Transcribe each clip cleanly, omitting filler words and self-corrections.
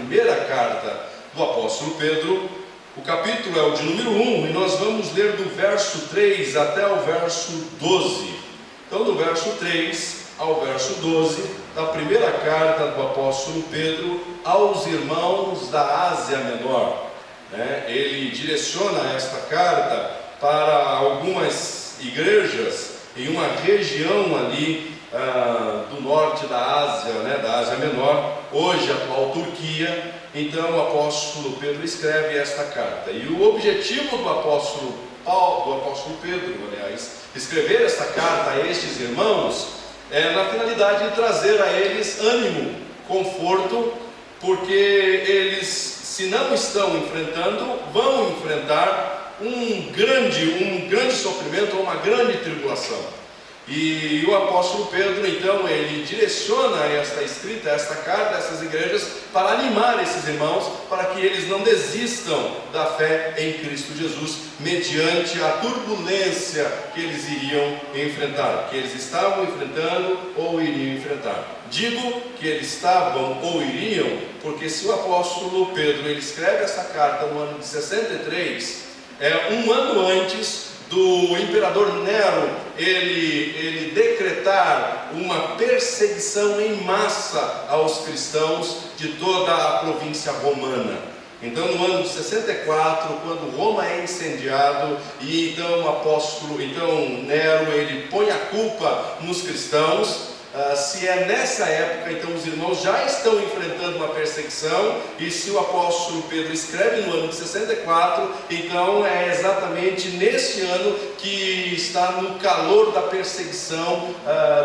primeira carta do apóstolo Pedro. O capítulo é o de número 1 e nós vamos ler do verso 3 até o verso 12. Então, do verso 3 ao verso 12, da primeira carta do apóstolo Pedro aos irmãos da Ásia Menor. Ele direciona esta carta para algumas igrejas em uma região ali do norte da Ásia, da Ásia Menor, hoje a atual Turquia. Então o apóstolo Pedro escreve esta carta, e o objetivo do apóstolo Pedro, escrever esta carta a estes irmãos, é na finalidade de trazer a eles ânimo, conforto, porque eles, se não estão enfrentando, vão enfrentar um grande sofrimento ou uma grande tribulação. E o apóstolo Pedro, então, ele direciona esta carta a essas igrejas para animar esses irmãos, para que eles não desistam da fé em Cristo Jesus, mediante a turbulência que eles iriam enfrentar, que eles estavam enfrentando ou iriam enfrentar. Digo que eles estavam ou iriam, porque se o apóstolo Pedro ele escreve essa carta no ano de 63, um ano antes do imperador Nero ele decretar uma perseguição em massa aos cristãos de toda a província romana. Então, no ano de 64, quando Roma é incendiado, e então Nero ele põe a culpa nos cristãos. Se é nessa época, então os irmãos já estão enfrentando uma perseguição, e se o apóstolo Pedro escreve no ano de 64, então é exatamente nesse ano que está no calor da perseguição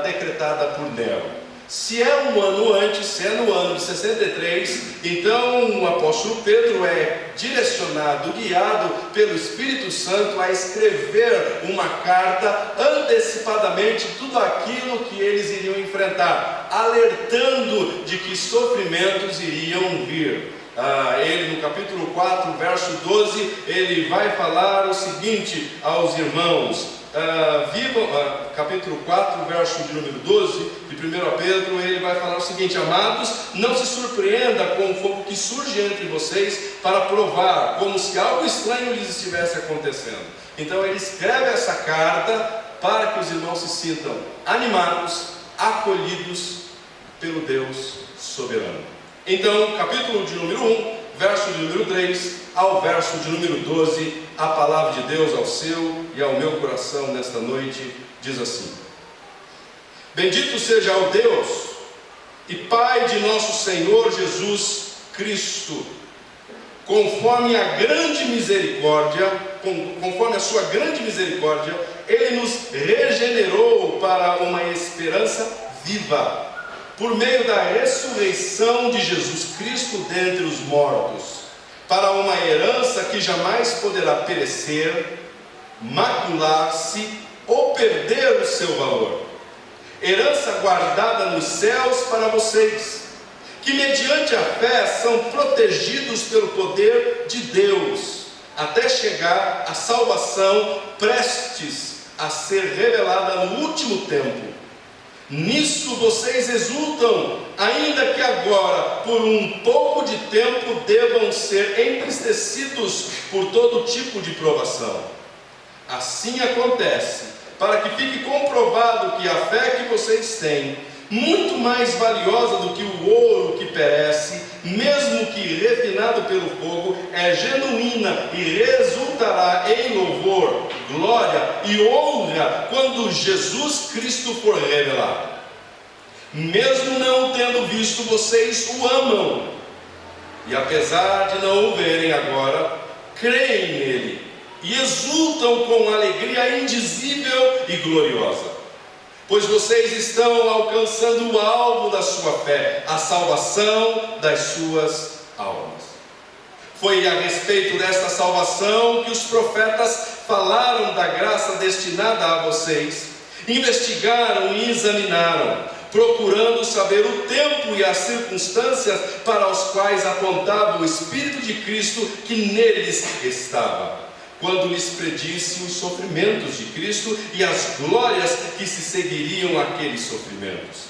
decretada por Nero. Se é um ano antes, se é no ano de 63, então o apóstolo Pedro é direcionado, guiado pelo Espírito Santo a escrever uma carta antecipadamente tudo aquilo que eles iriam enfrentar, alertando de que sofrimentos iriam vir. Ele no capítulo 4, verso 12, ele vai falar o seguinte aos irmãos. Capítulo 4, verso de número 12 de 1 Pedro, ele vai falar o seguinte: amados, não se surpreenda com o fogo que surge entre vocês para provar, como se algo estranho lhes estivesse acontecendo. Então ele escreve essa carta para que os irmãos se sintam animados, acolhidos pelo Deus soberano. Então, capítulo de número 1, verso de número 3 ao verso de número 12, a palavra de Deus ao seu e ao meu coração nesta noite diz assim: bendito seja o Deus e Pai de nosso Senhor Jesus Cristo, conforme a sua grande misericórdia, Ele nos regenerou para uma esperança viva, por meio da ressurreição de Jesus Cristo dentre os mortos, para uma herança que jamais poderá perecer, macular-se ou perder o seu valor. Herança guardada nos céus para vocês, que mediante a fé são protegidos pelo poder de Deus, até chegar à salvação prestes a ser revelada no último tempo. Nisso vocês exultam, ainda que agora, por um pouco de tempo, devam ser entristecidos por todo tipo de provação. Assim acontece, para que fique comprovado que a fé que vocês têm, muito mais valiosa do que o ouro que perece, mesmo que refinado pelo fogo, é genuína e resultará em louvor, glória e honra quando Jesus Cristo for revelado. Mesmo não o tendo visto, vocês o amam, e apesar de não o verem agora, creem nele e exultam com alegria indizível e gloriosa, pois vocês estão alcançando o alvo da sua fé, a salvação das suas almas. Foi a respeito desta salvação que os profetas falaram da graça destinada a vocês, investigaram e examinaram, procurando saber o tempo e as circunstâncias para os quais apontava o Espírito de Cristo que neles estava, quando lhes predisse os sofrimentos de Cristo e as glórias que se seguiriam àqueles sofrimentos.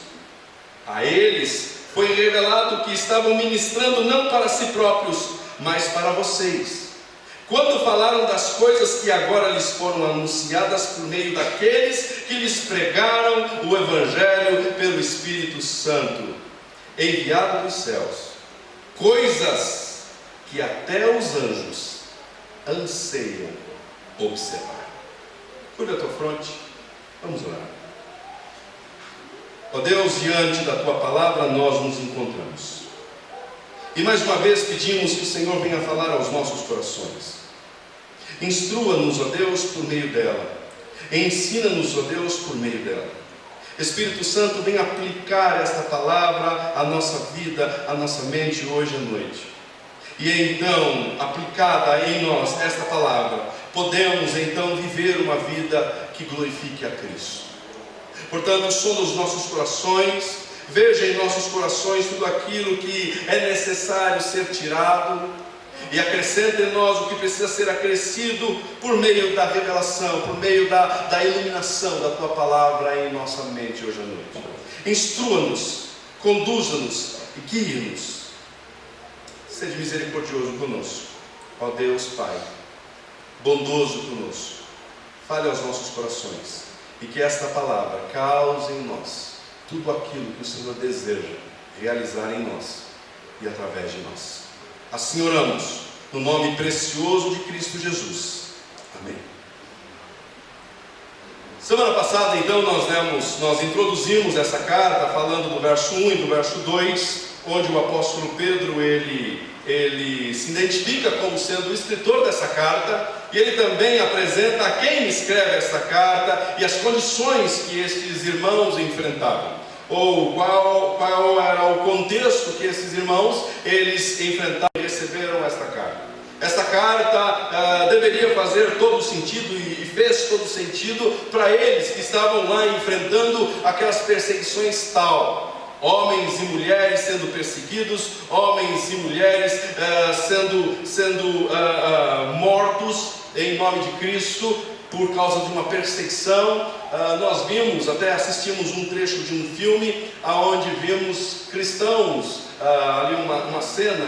A eles Foi revelado que estavam ministrando não para si próprios, mas para vocês. Quando falaram das coisas que agora lhes foram anunciadas por meio daqueles que lhes pregaram o Evangelho pelo Espírito Santo, enviado dos céus, coisas que até os anjos anseiam observar. Curva a tua fronte, vamos orar. Ó Deus, diante da tua palavra nós nos encontramos. E mais uma vez pedimos que o Senhor venha falar aos nossos corações. Instrua-nos, ó Deus, por meio dela. Ensina-nos, ó Deus, por meio dela. Espírito Santo, vem aplicar esta palavra à nossa vida, à nossa mente hoje à noite. E então, aplicada em nós esta palavra, podemos então viver uma vida que glorifique a Cristo. Portanto, sonda os nossos corações, veja em nossos corações tudo aquilo que é necessário ser tirado, e acrescenta em nós o que precisa ser acrescido por meio da revelação, por meio da iluminação da tua palavra em nossa mente hoje à noite. Instrua-nos, conduza-nos e guie-nos. Seja misericordioso conosco, ó Deus Pai, bondoso conosco. Fale aos nossos corações e que esta palavra cause em nós tudo aquilo que o Senhor deseja realizar em nós e através de nós. Assim oramos, no nome precioso de Cristo Jesus. Amém. Semana passada, então, nós introduzimos essa carta falando do verso 1 e do verso 2, onde o apóstolo Pedro, ele se identifica como sendo o escritor dessa carta, e ele também apresenta a quem escreve essa carta e as condições que estes irmãos enfrentavam. Ou qual era o contexto que esses irmãos eles enfrentaram e receberam esta carta. Esta carta deveria fazer todo sentido e fez todo sentido para eles que estavam lá enfrentando aquelas perseguições tal. Homens e mulheres sendo perseguidos, homens e mulheres sendo mortos em nome de Cristo, por causa de uma perseguição. Nós vimos, até assistimos um trecho de um filme, onde vimos cristãos, ali uma cena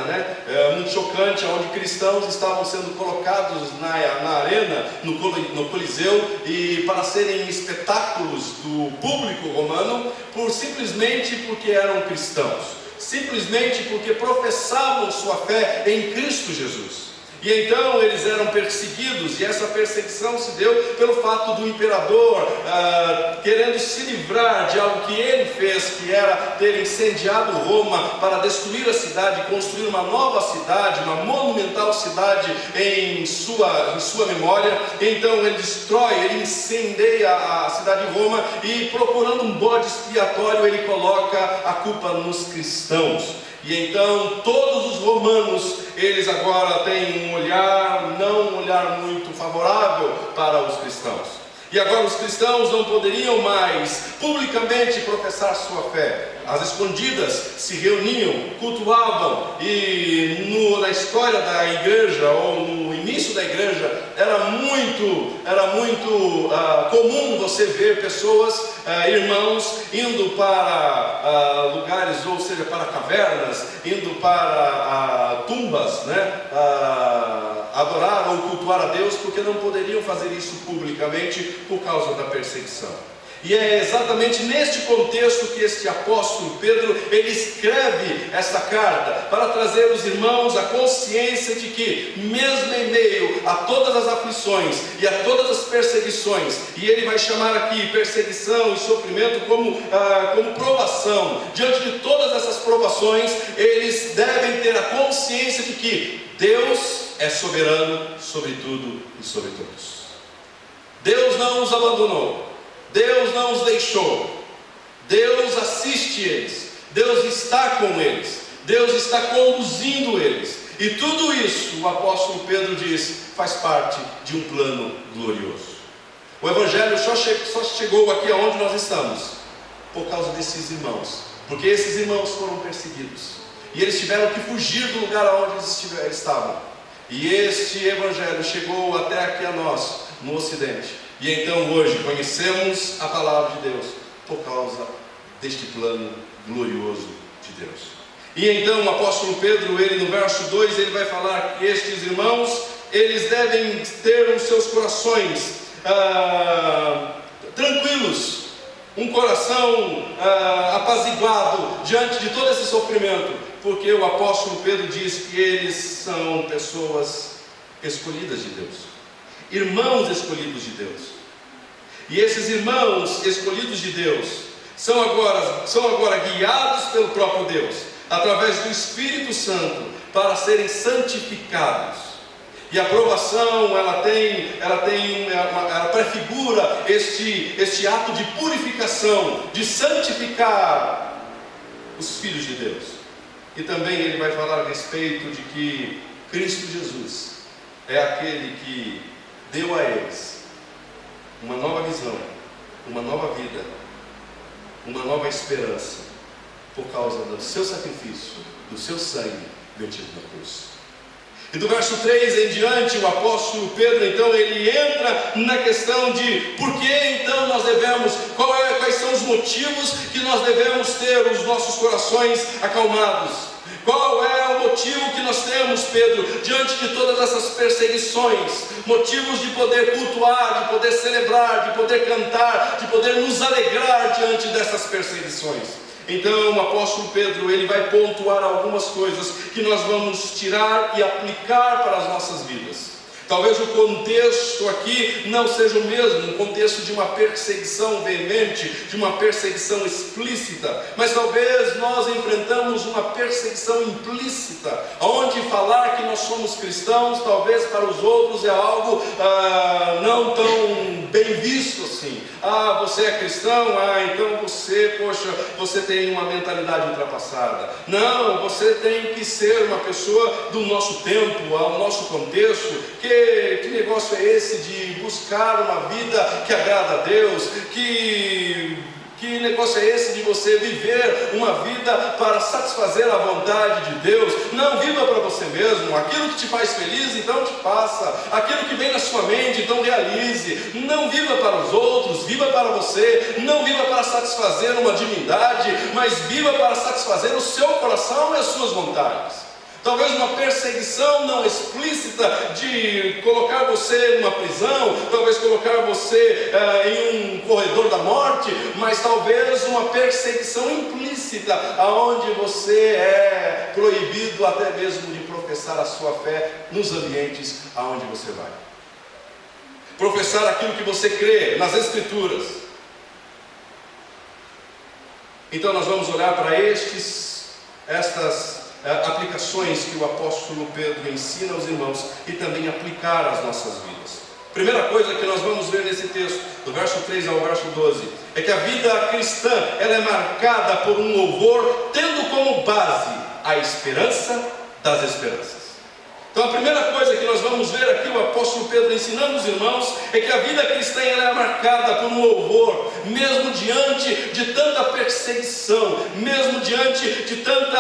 muito chocante, onde cristãos estavam sendo colocados na arena, no Coliseu, e para serem espetáculos do público romano, simplesmente porque eram cristãos, simplesmente porque professavam sua fé em Cristo Jesus. E então eles eram perseguidos, e essa perseguição se deu pelo fato do imperador querendo se livrar de algo que ele fez, que era ter incendiado Roma para destruir a cidade, construir uma nova cidade, uma monumental cidade em sua memória. Então ele destrói, ele incendeia a cidade de Roma, e procurando um bode expiatório, ele coloca a culpa nos cristãos. E então todos os romanos, eles agora têm não um olhar muito favorável para os cristãos. E agora os cristãos não poderiam mais publicamente professar sua fé. As escondidas se reuniam, cultuavam, e na história da igreja, ou no início da igreja, era muito comum você ver pessoas, irmãos, indo para lugares, ou seja, para cavernas, indo para tumbas, adorar ou cultuar a Deus, porque não poderiam fazer isso publicamente por causa da perseguição. E é exatamente neste contexto que este apóstolo Pedro, ele escreve esta carta, para trazer aos irmãos a consciência de que, mesmo em meio a todas as aflições e a todas as perseguições, e ele vai chamar aqui perseguição e sofrimento como provação, diante de todas essas provações, eles devem ter a consciência de que Deus é soberano sobre tudo e sobre todos. Deus não os abandonou, Deus não os deixou, Deus assiste eles, Deus está com eles, Deus está conduzindo eles, e tudo isso, o apóstolo Pedro diz, faz parte de um plano glorioso. O Evangelho só chegou aqui aonde nós estamos por causa desses irmãos, porque esses irmãos foram perseguidos, e eles tiveram que fugir do lugar aonde eles estavam, e este Evangelho chegou até aqui a nós, no Ocidente. E então hoje conhecemos a palavra de Deus por causa deste plano glorioso de Deus. E então o apóstolo Pedro, ele no verso 2, ele vai falar que estes irmãos, eles devem ter os seus corações tranquilos, um coração apaziguado diante de todo esse sofrimento, porque o apóstolo Pedro diz que eles são pessoas escolhidas de Deus, irmãos escolhidos de Deus. E esses irmãos escolhidos de Deus são agora guiados pelo próprio Deus, através do Espírito Santo, para serem santificados. E a aprovação, ela prefigura este ato de purificação, de santificar os filhos de Deus. E também ele vai falar a respeito de que Cristo Jesus é aquele que deu a eles uma nova visão, uma nova vida, uma nova esperança, por causa do seu sacrifício, do seu sangue vertido na cruz. E do verso 3 em diante, o apóstolo Pedro, então, ele entra na questão de por que então nós devemos, quais são os motivos que nós devemos ter os nossos corações acalmados. Qual é o motivo que nós temos, Pedro, diante de todas essas perseguições? Motivos de poder cultuar, de poder celebrar, de poder cantar, de poder nos alegrar diante dessas perseguições. Então o apóstolo Pedro, ele vai pontuar algumas coisas que nós vamos tirar e aplicar para as nossas vidas. Talvez o contexto aqui não seja o mesmo, um contexto de uma perseguição veemente, de uma perseguição explícita, mas talvez nós enfrentamos uma perseguição implícita, onde falar que nós somos cristãos, talvez para os outros é algo não tão bem visto assim. Você é cristão? Então você tem uma mentalidade ultrapassada. Não, você tem que ser uma pessoa do nosso tempo, ao nosso contexto. Que negócio é esse de buscar uma vida que agrada a Deus? Que negócio é esse de você viver uma vida para satisfazer a vontade de Deus? Não, viva para você mesmo. Aquilo que te faz feliz, então te faça. Aquilo que vem na sua mente, então realize. Não viva para os outros, viva para você. Não viva para satisfazer uma divindade, mas viva para satisfazer o seu coração e as suas vontades. Talvez uma perseguição não explícita de colocar você numa prisão, talvez colocar você em um corredor da morte, mas talvez uma perseguição implícita, aonde você é proibido até mesmo de professar a sua fé nos ambientes aonde você vai. Professar aquilo que você crê nas Escrituras. Então nós vamos olhar para estas aplicações que o apóstolo Pedro ensina aos irmãos e também aplicar às nossas vidas. Primeira coisa que nós vamos ver nesse texto, do verso 3 ao verso 12, é que a vida cristã, ela é marcada por um louvor, tendo como base a esperança das esperanças. Então a primeira coisa que nós vamos ver aqui, o apóstolo Pedro ensinando os irmãos, é que a vida cristã ela é marcada por um louvor, mesmo diante de tanta perseguição, mesmo diante de tanta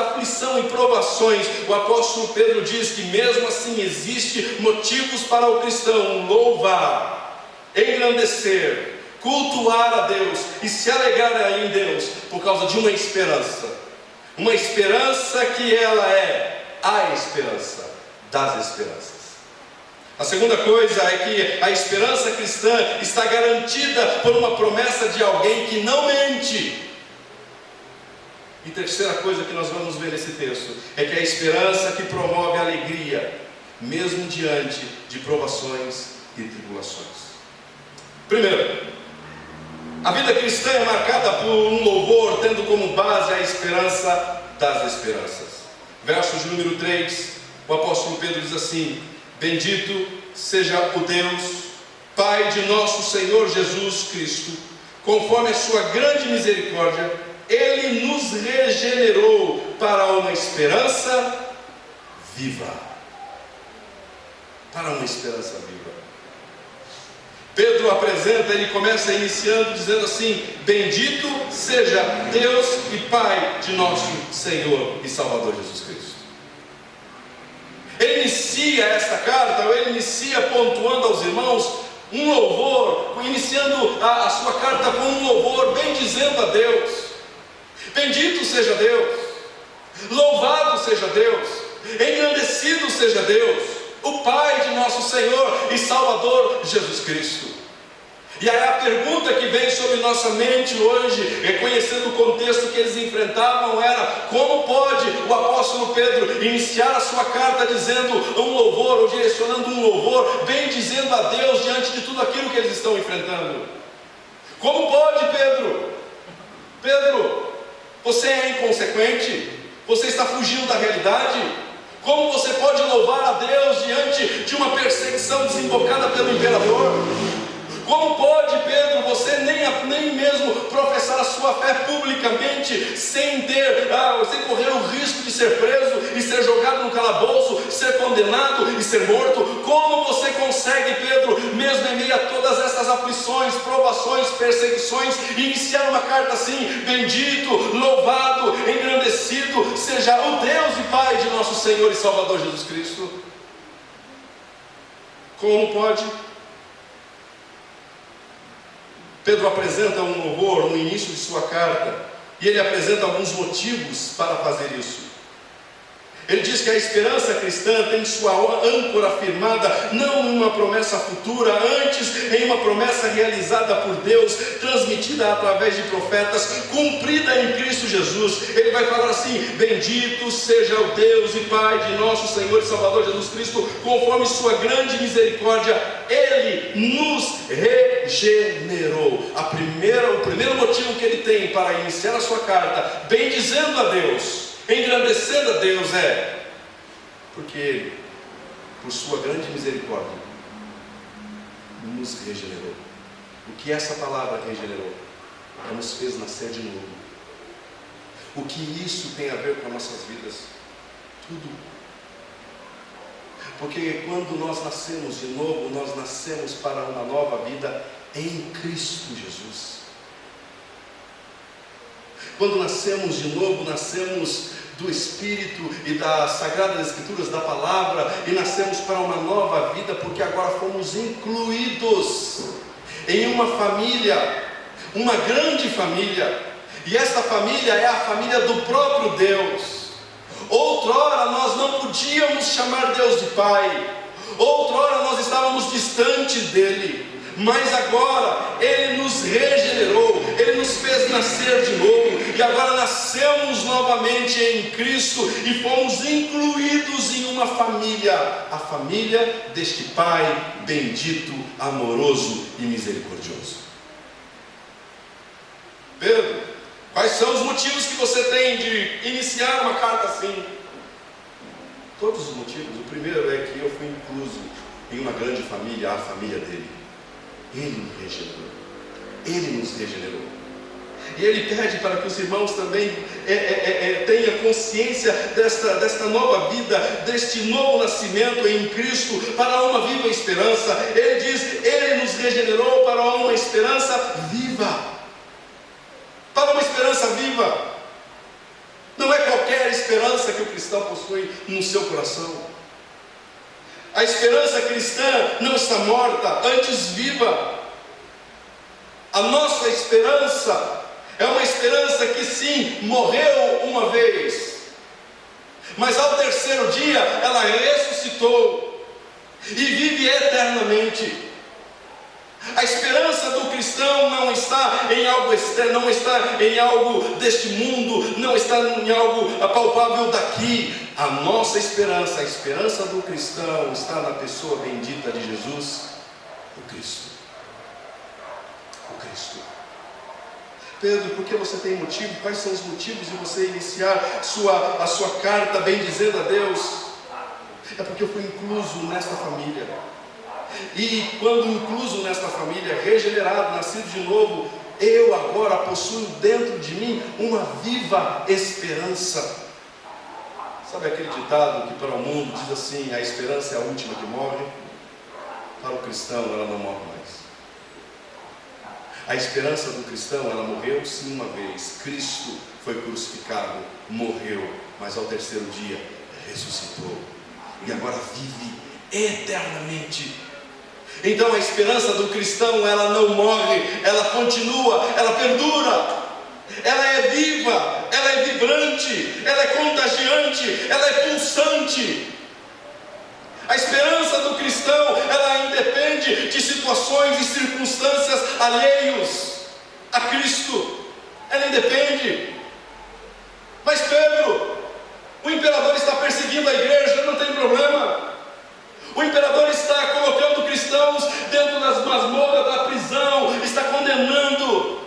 aflição e provações. O apóstolo Pedro diz que mesmo assim existe motivos para o cristão louvar, engrandecer, cultuar a Deus e se alegrar em Deus por causa de uma esperança que ela é a esperança das esperanças. A segunda coisa é que a esperança cristã está garantida por uma promessa de alguém que não mente. E terceira coisa que nós vamos ver nesse texto é que a esperança que promove a alegria, mesmo diante de provações e tribulações. Primeiro, a vida cristã é marcada por um louvor, tendo como base a esperança das esperanças. Verso de número 3, o apóstolo Pedro diz assim: bendito seja o Deus, Pai de nosso Senhor Jesus Cristo, conforme a sua grande misericórdia, Ele nos regenerou para uma esperança viva. Para uma esperança viva. Pedro apresenta, ele começa iniciando dizendo assim: bendito seja Deus e Pai de nosso Senhor e Salvador Jesus Cristo. Ele inicia esta carta, ou ele inicia pontuando aos irmãos um louvor, iniciando a sua carta com um louvor, bendizendo a Deus. Bendito seja Deus, louvado seja Deus, engrandecido seja Deus, o Pai de nosso Senhor e Salvador Jesus Cristo. E aí a pergunta que vem sobre nossa mente hoje, reconhecendo o contexto que eles enfrentavam, era: como pode o apóstolo Pedro iniciar a sua carta dizendo um louvor, ou direcionando um louvor, bendizendo a Deus diante de tudo aquilo que eles estão enfrentando? Como pode, Pedro? Pedro, você é inconsequente? Você está fugindo da realidade? Como você pode louvar a Deus diante de uma perseguição desembocada pelo imperador? Como pode, Pedro, você nem mesmo professar a sua fé publicamente, sem correr o risco de ser preso e ser jogado no calabouço, ser condenado e ser morto? Como você consegue, Pedro, mesmo em meio a todas essas aflições, provações, perseguições, iniciar uma carta assim: bendito, louvado, engrandecido seja o Deus e Pai de nosso Senhor e Salvador Jesus Cristo? Como pode? Pedro apresenta um louvor no início de sua carta, e ele apresenta alguns motivos para fazer isso. Ele diz que a esperança cristã tem sua âncora firmada não em uma promessa futura, antes em uma promessa realizada por Deus, transmitida através de profetas, cumprida em Cristo Jesus. Ele vai falar assim: bendito seja o Deus e Pai de nosso Senhor e Salvador Jesus Cristo, conforme sua grande misericórdia, Ele nos regenerou. O primeiro motivo que ele tem para iniciar a sua carta, bendizendo a Deus, engrandecendo a Deus, é porque Ele, por sua grande misericórdia, nos regenerou. O que essa palavra regenerou? Ela nos fez nascer de novo. O que isso tem a ver com nossas vidas? Tudo. Porque quando nós nascemos de novo, nós nascemos para uma nova vida em Cristo Jesus. Quando nascemos de novo, nascemos do Espírito e das Sagradas Escrituras, da Palavra, e nascemos para uma nova vida, porque agora fomos incluídos em uma família, uma grande família, e esta família é a família do próprio Deus. Outrora nós não podíamos chamar Deus de Pai, outrora nós estávamos distantes dEle, mas agora Ele nos regenerou, Ele nos fez nascer de novo, e agora nascemos novamente em Cristo, e fomos incluídos em uma família, a família deste Pai bendito, amoroso e misericordioso. Pedro, quais são os motivos que você tem de iniciar uma carta assim? Todos os motivos. O primeiro é que eu fui incluso em uma grande família, a família dele. Ele me regenerou, Ele nos regenerou, e Ele pede para que os irmãos também tenham consciência desta nova vida, deste novo nascimento em Cristo, para uma viva esperança. Ele diz: Ele nos regenerou para uma esperança viva, para uma esperança viva. Não é qualquer esperança que o cristão possui no seu coração. A esperança cristã não está morta, antes viva. A nossa esperança é uma esperança que sim, morreu uma vez, mas ao terceiro dia ela ressuscitou e vive eternamente. A esperança do cristão não está em algo externo, não está em algo deste mundo, não está em algo palpável daqui. A nossa esperança, a esperança do cristão, está na pessoa bendita de Jesus, o Cristo. O Cristo. Pedro, por que você tem motivo? Quais são os motivos de você iniciar a sua carta bendizendo a Deus? É porque eu fui incluso nesta família. E quando incluso nesta família, regenerado, nascido de novo, eu agora possuo dentro de mim uma viva esperança. Sabe aquele ditado que para o mundo diz assim: a esperança é a última que morre? Para o cristão ela não morre mais. A esperança do cristão, ela morreu sim uma vez. Cristo foi crucificado, morreu, mas ao terceiro dia ressuscitou e agora vive eternamente. Então a esperança do cristão, ela não morre, ela continua, ela perdura, ela é viva, é vibrante, ela é contagiante, ela é pulsante. A esperança do cristão, ela independe de situações e circunstâncias alheios a Cristo. Ela independe. Mas Pedro, o imperador está perseguindo a igreja, não tem problema. O imperador está colocando cristãos dentro das masmorras da prisão, está condenando,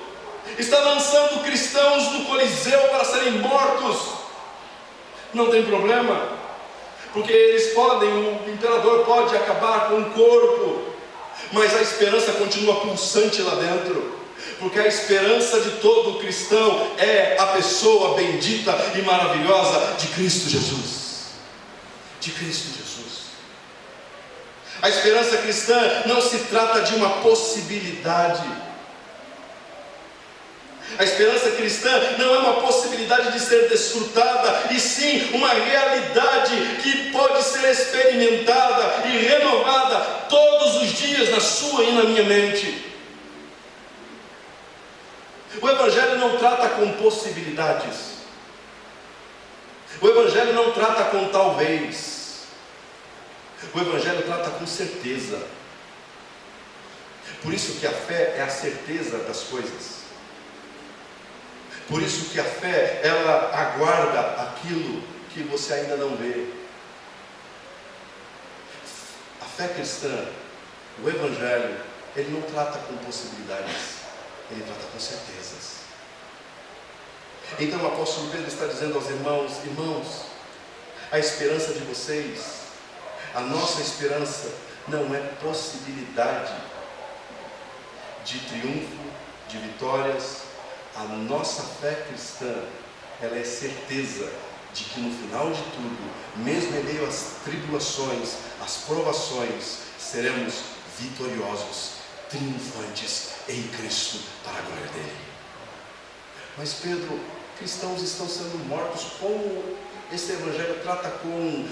está lançando cristãos no Coliseu para serem mortos. Não tem problema, porque eles podem, o imperador pode acabar com o corpo, mas a esperança continua pulsante lá dentro. Porque a esperança de todo cristão é a pessoa bendita e maravilhosa de Cristo Jesus. De Cristo Jesus. A esperança cristã não se trata de uma possibilidade. A esperança cristã não é uma possibilidade de ser desfrutada, e sim uma realidade que pode ser experimentada e renovada todos os dias na sua e na minha mente. O Evangelho não trata com possibilidades. O Evangelho não trata com talvez. O Evangelho trata com certeza. Por isso que a fé é a certeza das coisas. Por isso que a fé, ela aguarda aquilo que você ainda não vê. A fé cristã, o Evangelho, ele não trata com possibilidades. Ele trata com certezas. Então o apóstolo Pedro está dizendo aos irmãos: irmãos, a esperança de vocês, a nossa esperança não é possibilidade de triunfo, de vitórias. A nossa fé cristã, ela é certeza de que no final de tudo, mesmo em meio às tribulações, às provações, seremos vitoriosos, triunfantes em Cristo para a glória dele. Mas Pedro, cristãos estão sendo mortos. Como esse evangelho trata com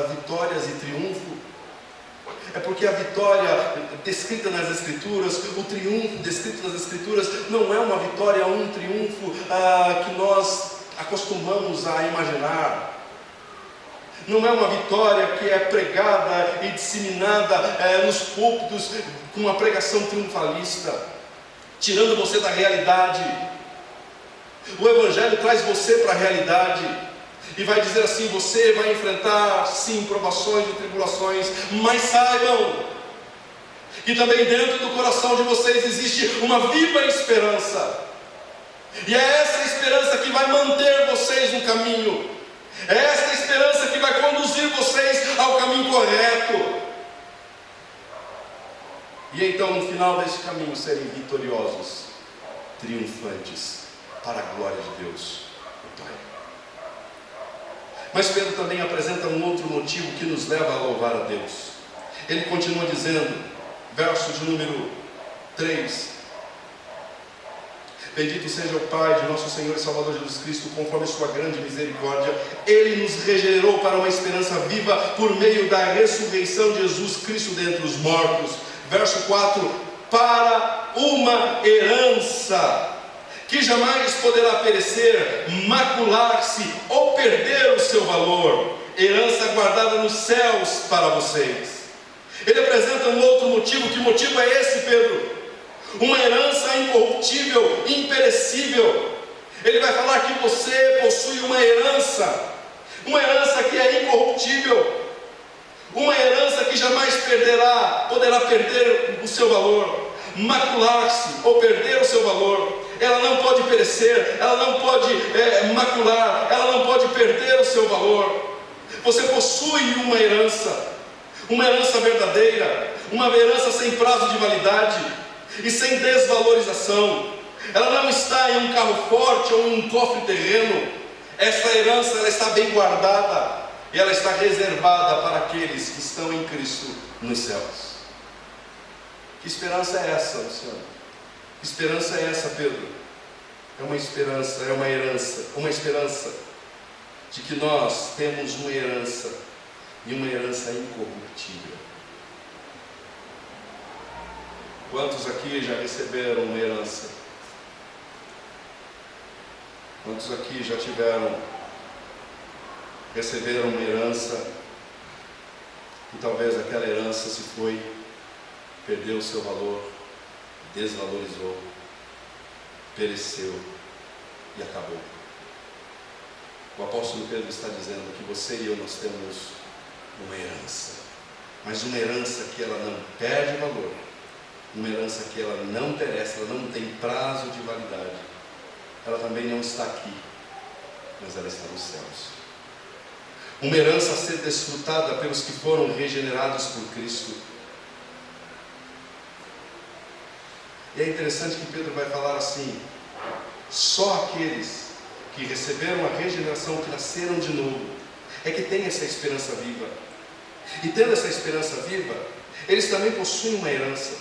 vitórias e triunfo? É porque a vitória descrita nas Escrituras, o triunfo descrito nas Escrituras, não é uma vitória, um triunfo que nós acostumamos a imaginar. Não é uma vitória que é pregada e disseminada nos púlpitos com uma pregação triunfalista, tirando você da realidade. O Evangelho traz você para a realidade e vai dizer assim: você vai enfrentar sim provações e tribulações, mas saibam que também dentro do coração de vocês existe uma viva esperança, e é essa esperança que vai manter vocês no caminho. É esta esperança que vai conduzir vocês ao caminho correto. E então no final desse caminho serem vitoriosos, triunfantes, para a glória de Deus, o Pai. Mas Pedro também apresenta um outro motivo que nos leva a louvar a Deus. Ele continua dizendo, verso de número 3: Bendito seja o Pai de nosso Senhor e Salvador Jesus Cristo, conforme sua grande misericórdia, Ele nos regenerou para uma esperança viva por meio da ressurreição de Jesus Cristo dentre os mortos. Verso 4: para uma herança que jamais poderá perecer, macular-se ou perder o seu valor, herança guardada nos céus para vocês. Ele apresenta um outro motivo. Que motivo é esse, Pedro? Uma herança incorruptível, imperecível. Ele vai falar que você possui uma herança que é incorruptível, uma herança que jamais poderá perder o seu valor, macular-se ou perder o seu valor. Ela não pode perecer, ela não pode macular, ela não pode perder o seu valor. Você possui uma herança verdadeira, uma herança sem prazo de validade e sem desvalorização. Ela não está em um carro forte ou em um cofre terreno. Esta herança, ela está bem guardada e ela está reservada para aqueles que estão em Cristo nos céus. Que esperança é essa, Luciano? Que esperança é essa, Pedro? É uma esperança de que nós temos uma herança, e uma herança incorruptível. Quantos aqui já receberam uma herança? Quantos aqui já receberam uma herança e talvez aquela herança se foi, perdeu o seu valor, desvalorizou, pereceu e acabou? O apóstolo Pedro está dizendo que você e eu, nós temos uma herança, mas uma herança que ela não perde valor, uma herança que ela não perece, ela não tem prazo de validade, ela também não está aqui, mas ela está nos céus. Uma herança a ser desfrutada pelos que foram regenerados por Cristo. E é interessante que Pedro vai falar assim: só aqueles que receberam a regeneração, que nasceram de novo, é que têm essa esperança viva. E tendo essa esperança viva, eles também possuem uma herança.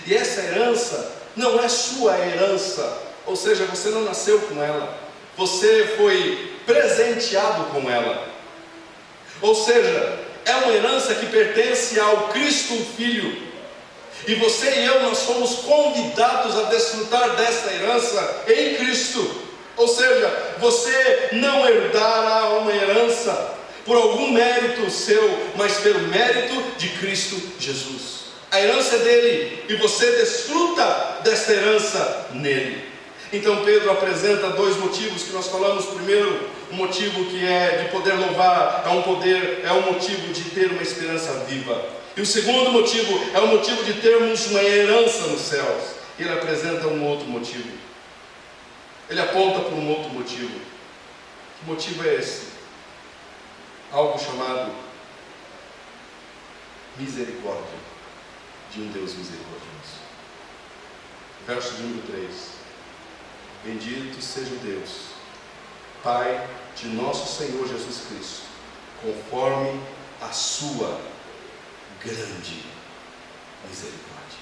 E essa herança não é sua herança, ou seja, você não nasceu com ela, você foi presenteado com ela. Ou seja, é uma herança que pertence ao Cristo Filho. E você e eu, nós somos convidados a desfrutar dessa herança em Cristo. Ou seja, você não herdará uma herança por algum mérito seu, mas pelo mérito de Cristo Jesus. A herança é dele e você desfruta dessa herança nele. Então Pedro apresenta dois motivos que nós falamos. Primeiro, um motivo que é de poder louvar, é um motivo de ter uma esperança viva. E o segundo motivo é o motivo de termos uma herança nos céus. Ele apresenta um outro motivo. Ele aponta para um outro motivo. Que motivo é esse? Algo chamado misericórdia de um Deus misericordioso. Verso de número 3. Bendito seja o Deus, Pai de nosso Senhor Jesus Cristo, conforme a sua grande misericórdia.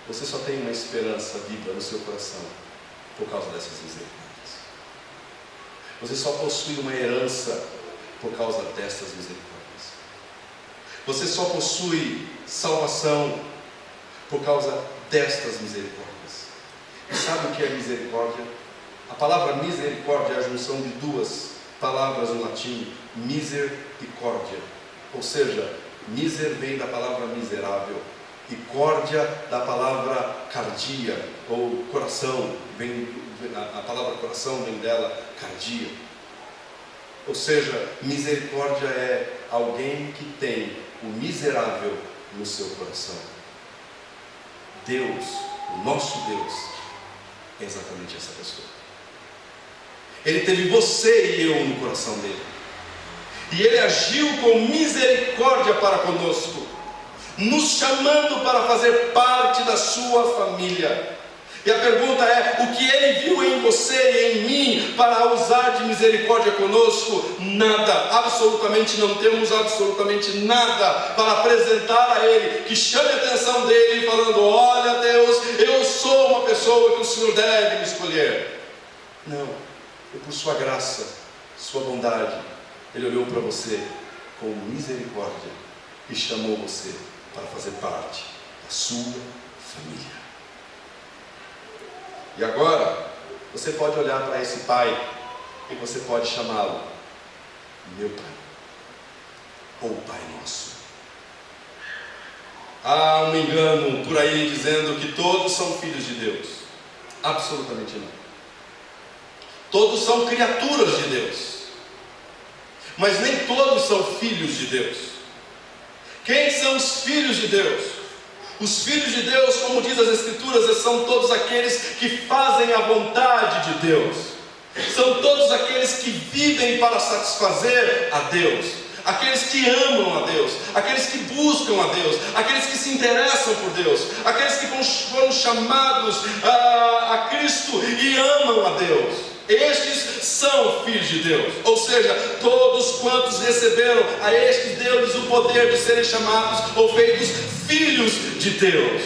Você só tem uma esperança viva no seu coração por causa dessas misericórdias. Você só possui uma herança por causa dessas misericórdias. Você só possui salvação por causa destas misericórdias. E sabe o que é misericórdia? A palavra misericórdia é a junção de duas palavras no latim, miser e cordia. Ou seja, miser vem da palavra miserável e cordia da palavra cardia, ou coração, a palavra coração vem dela, cardia. Ou seja, misericórdia é alguém que tem o miserável no seu coração. Deus, o nosso Deus, é exatamente essa pessoa. Ele teve você e eu no coração dele. E ele agiu com misericórdia para conosco, nos chamando para fazer parte da sua família. E a pergunta é: o que ele viu em você e em mim para usar de misericórdia conosco? Nada, absolutamente não temos absolutamente nada para apresentar a ele que chame a atenção dele, falando: olha Deus, eu sou uma pessoa que o Senhor deve me escolher. Não, foi por sua graça, sua bondade, ele olhou para você com misericórdia e chamou você para fazer parte da sua família. E agora, você pode olhar para esse pai e você pode chamá-lo meu pai, ou Pai Nosso. Há um engano por aí dizendo que todos são filhos de Deus. Absolutamente não. Todos são criaturas de Deus, mas nem todos são filhos de Deus. Quem são os filhos de Deus? Os filhos de Deus, como diz as Escrituras, são todos aqueles que fazem a vontade de Deus. São todos aqueles que vivem para satisfazer a Deus. Aqueles que amam a Deus. Aqueles que buscam a Deus. Aqueles que se interessam por Deus. Aqueles que foram chamados a Cristo e amam a Deus. Estes são filhos de Deus. Ou seja, todos quantos receberam a estes deuses o poder de serem chamados ou feitos filhos de Deus.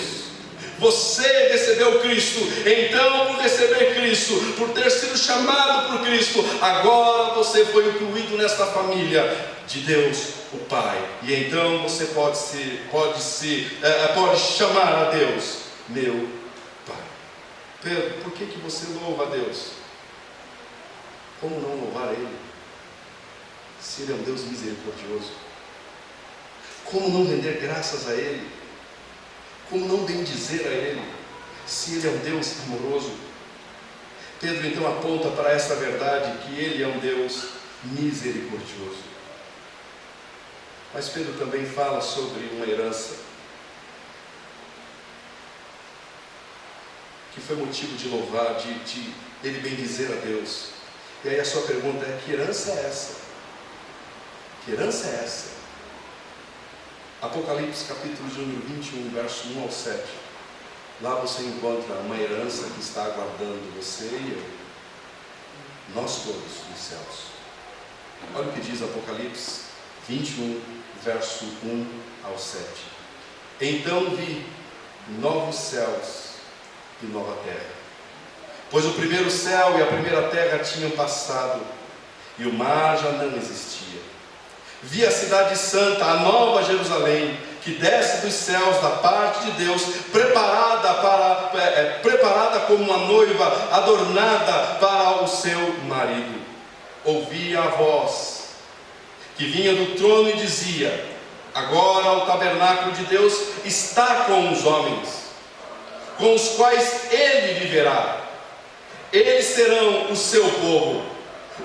Você recebeu Cristo, então por receber Cristo, por ter sido chamado por Cristo, agora você foi incluído nesta família de Deus, o Pai. E então você pode chamar a Deus meu Pai. Pedro, por que você louva a Deus? Como não louvar Ele, se Ele é um Deus misericordioso? Como não render graças a Ele? Como não bendizer a Ele, se Ele é um Deus amoroso? Pedro então aponta para essa verdade, que Ele é um Deus misericordioso. Mas Pedro também fala sobre uma herança que foi motivo de louvar, de ele bendizer a Deus. E aí a sua pergunta é: que herança é essa? Que herança é essa? Apocalipse capítulo de número 21, verso 1 ao 7. Lá você encontra uma herança que está aguardando você e eu, nós todos nos céus. Olha o que diz Apocalipse 21, verso 1 ao 7. Então vi novos céus e nova terra, pois o primeiro céu e a primeira terra tinham passado, e o mar já não existia. Vi a cidade santa, a nova Jerusalém, que desce dos céus da parte de Deus, preparada como uma noiva adornada para o seu marido. Ouvi a voz que vinha do trono e dizia: agora o tabernáculo de Deus está com os homens, com os quais Ele viverá. Eles serão o seu povo.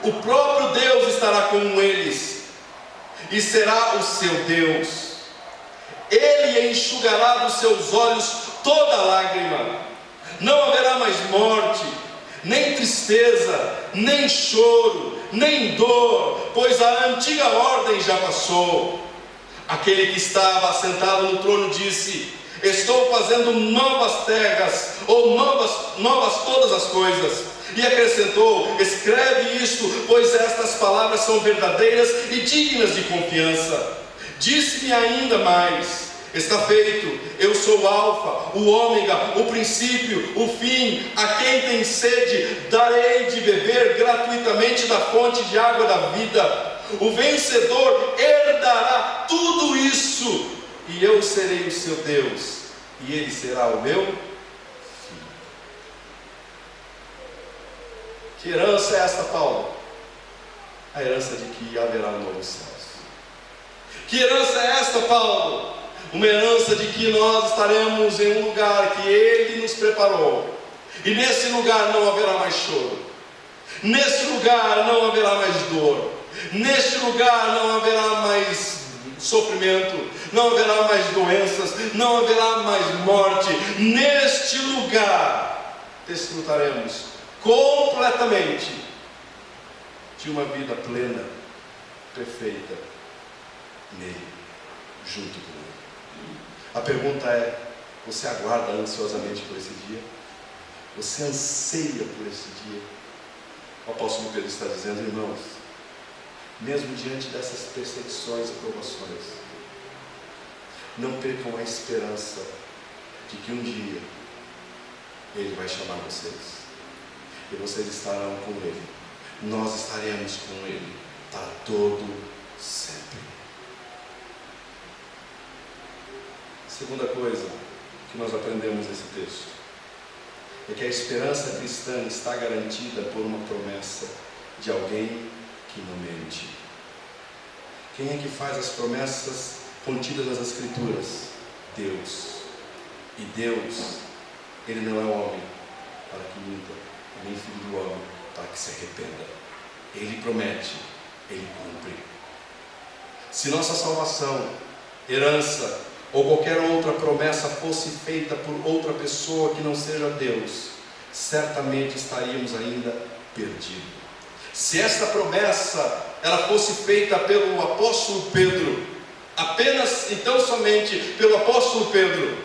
O próprio Deus estará com eles e será o seu Deus. Ele enxugará dos seus olhos toda lágrima. Não haverá mais morte, nem tristeza, nem choro, nem dor, pois a antiga ordem já passou. Aquele que estava assentado no trono disse: estou fazendo novas terras, ou novas todas as coisas. E acrescentou: escreve isto, pois estas palavras são verdadeiras e dignas de confiança. Disse-me ainda mais: está feito, eu sou o Alfa, o Ômega, o princípio, o fim. A quem tem sede, darei de beber gratuitamente da fonte de água da vida. O vencedor herdará tudo isso, e eu serei o seu Deus, e ele será o meu filho. Que herança é esta, Paulo? A herança de que haverá um novo céu. Que herança é esta, Paulo? Uma herança de que nós estaremos em um lugar que Ele nos preparou, e nesse lugar não haverá mais choro, nesse lugar não haverá mais dor, neste lugar não haverá mais sofrimento, não haverá mais doenças, não haverá mais morte. Neste lugar desfrutaremos completamente de uma vida plena, perfeita nele, junto com Ele. A pergunta é: você aguarda ansiosamente por esse dia? Você anseia por esse dia? O apóstolo Pedro está dizendo: irmãos, mesmo diante dessas perseguições e provações, não percam a esperança de que um dia Ele vai chamar vocês, e vocês estarão com Ele. Nós estaremos com Ele para todo sempre. Segunda coisa que nós aprendemos nesse texto é que a esperança cristã está garantida por uma promessa de alguém que não mente. Quem é que faz as promessas contidas nas Escrituras? Deus. E Deus, Ele não é homem para que minta, nem filho do homem para que se arrependa. Ele promete, Ele cumpre. Se nossa salvação, herança ou qualquer outra promessa fosse feita por outra pessoa que não seja Deus, certamente estaríamos ainda perdidos. Se esta promessa ela fosse feita pelo apóstolo Pedro, apenas então somente pelo apóstolo Pedro,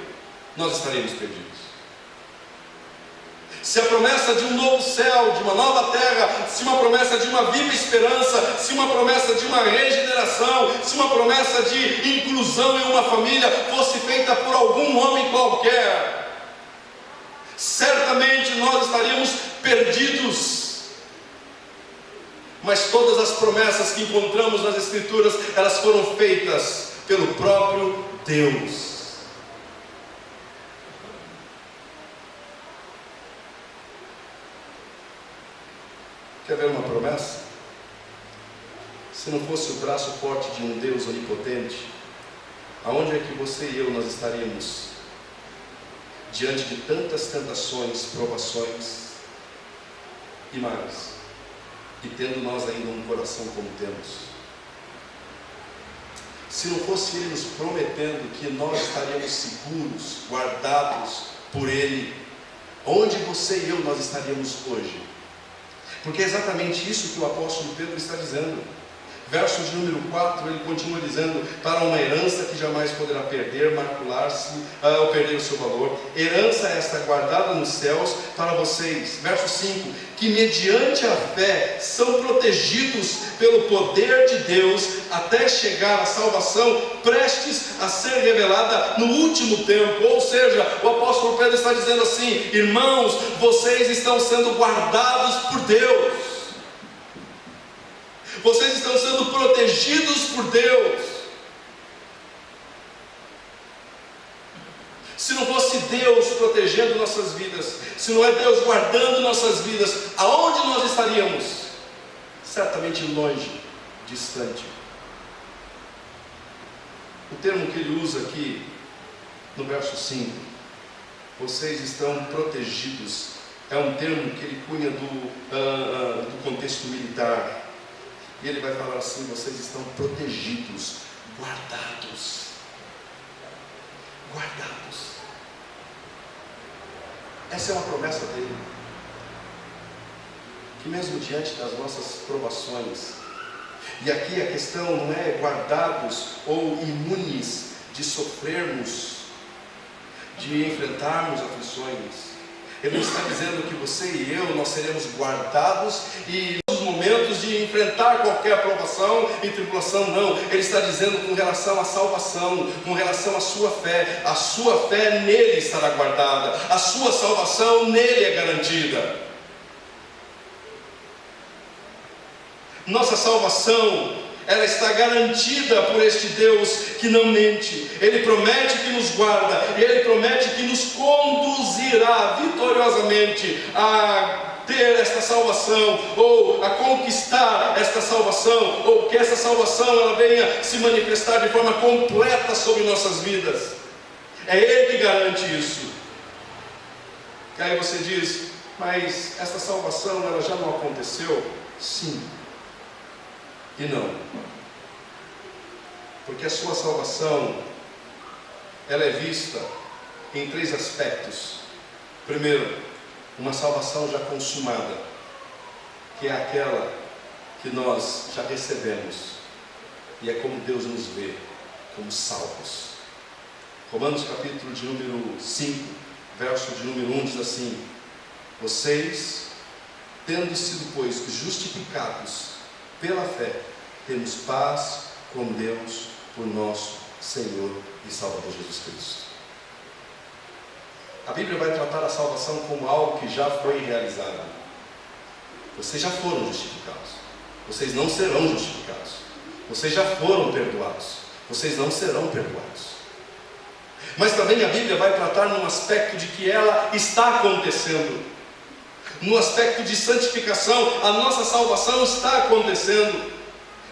nós estaríamos perdidos. Se a promessa de um novo céu, de uma nova terra, se uma promessa de uma viva esperança, se uma promessa de uma regeneração, se uma promessa de inclusão em uma família fosse feita por algum homem qualquer, certamente nós estaríamos perdidos. Mas todas as promessas que encontramos nas Escrituras, elas foram feitas pelo próprio Deus. Quer ver uma promessa? Se não fosse o braço forte de um Deus onipotente, aonde é que você e eu nós estaríamos diante de tantas tentações, provações e mais, e tendo nós ainda um coração como temos? Se não fosse Ele nos prometendo que nós estaríamos seguros, guardados por Ele, onde você e eu nós estaríamos hoje? Porque é exatamente isso que o apóstolo Pedro está dizendo. Verso de número 4, ele continua dizendo: para uma herança que jamais poderá perder, macular-se, ou perder o seu valor. Herança esta guardada nos céus para vocês. Verso 5, que mediante a fé são protegidos pelo poder de Deus, até chegar à salvação prestes a ser revelada no último tempo. Ou seja, o apóstolo Pedro está dizendo assim: irmãos, vocês estão sendo guardados por Deus. Vocês estão sendo protegidos por Deus. Se não fosse Deus protegendo nossas vidas, se não é Deus guardando nossas vidas, aonde nós estaríamos? Certamente longe, distante. O termo que ele usa aqui, no verso 5, vocês estão protegidos, é um termo que ele cunha do contexto militar. E ele vai falar assim: vocês estão protegidos, guardados. Guardados. Essa é uma promessa dele. Que mesmo diante das nossas provações, e aqui a questão não é guardados ou imunes de sofrermos, de enfrentarmos aflições. Ele está dizendo que você e eu, nós seremos guardados e nos momentos de enfrentar qualquer provação e tribulação, não. Ele está dizendo com relação à salvação, com relação à sua fé nele estará guardada, a sua salvação nele é garantida. Nossa salvação, ela está garantida por este Deus que não mente. Ele promete que nos guarda, e Ele promete que nos conduzirá vitoriosamente a ter esta salvação, ou a conquistar esta salvação, ou que essa salvação ela venha se manifestar de forma completa sobre nossas vidas. É Ele que garante isso. E aí você diz: mas esta salvação ela já não aconteceu? Sim e não. Porque a sua salvação, ela é vista em 3 aspectos. Primeiro, uma salvação já consumada, que é aquela que nós já recebemos, e é como Deus nos vê, como salvos. Romanos capítulo de número 5, verso de número 1 diz assim: vocês, tendo sido, pois, justificados pela fé, temos paz com Deus por nosso Senhor e Salvador Jesus Cristo. A Bíblia vai tratar a salvação como algo que já foi realizado. Vocês já foram justificados. Vocês não serão justificados. Vocês já foram perdoados. Vocês não serão perdoados. Mas também a Bíblia vai tratar num aspecto de que ela está acontecendo. No aspecto de santificação, a nossa salvação está acontecendo.